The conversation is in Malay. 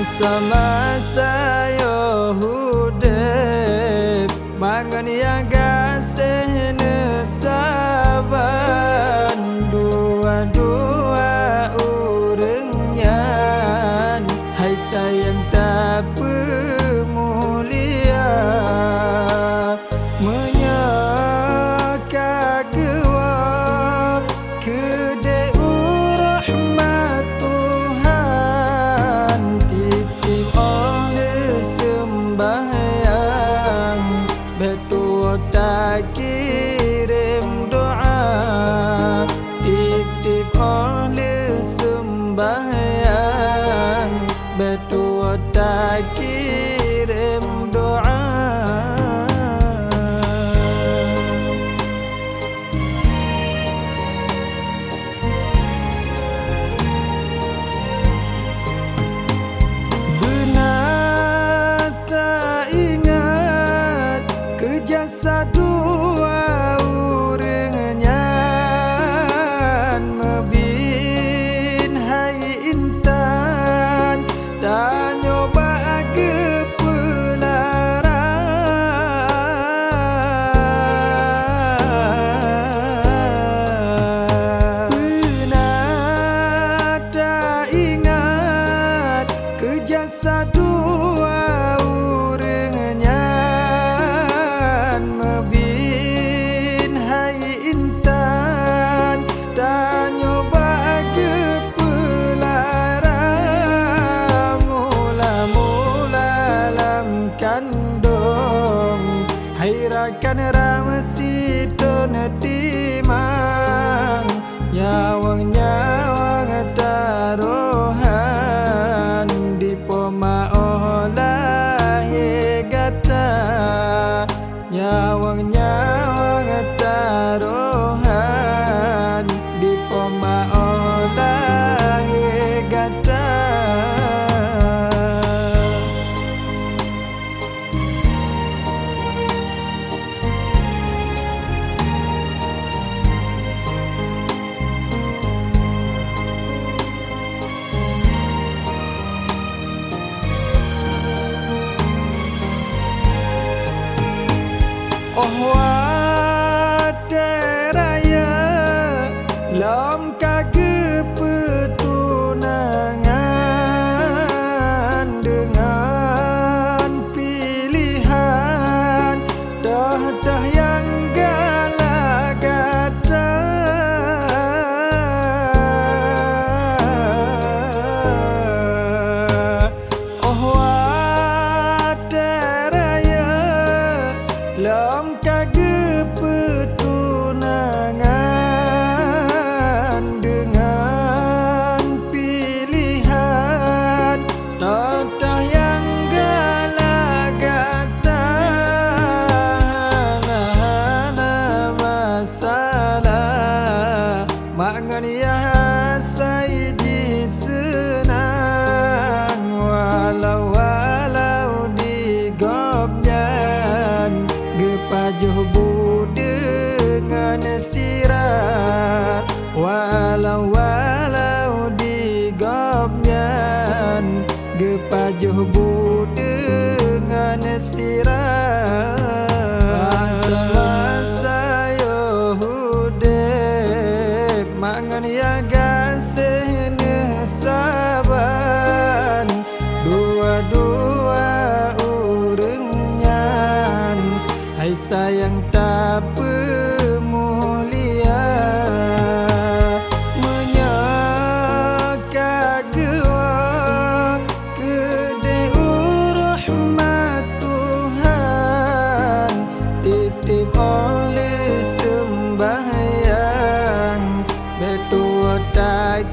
Masa-masa yo hudep mangan yang gasih nesaban dua-dua urengnya. Hai sayang tak pemulia menyaka kewa kede rahmat Tuhan titip oleh sembahyang betul tak kirim doa titip oleh sembahyang betul tak kirim doa. Benar tak ingat kejasa dua urengnya mebin hai intan dan nyoba ke pelaran. Benar tak ingat kejasa dua urengnya mebin hai intan dan nyoba ke pelaran. Mula-mula lam kandung hairakan ramasi don timang nyawang-nyawang taruhan di poma olah gata nyawang-nyawang taruhan di poma olah gata. Oh wateraya lam kage petunangan dengan pilihan dah yang galagata. Oh wateraya lam kage petunangan dengan pilihan tata yang galagata. Masalah mangan ya saiji senang walau di gobnyan gepajuh bu dengan sirah walau di gobnyan gepajuh bu dengan sirah. Masa-masa yo hudep mangan ya gasih nesaban dua-dua urengnya. Hai sayang tak pemulia menyaka gewa kede rahmat Tuhan titip oleh sembahyang betul tak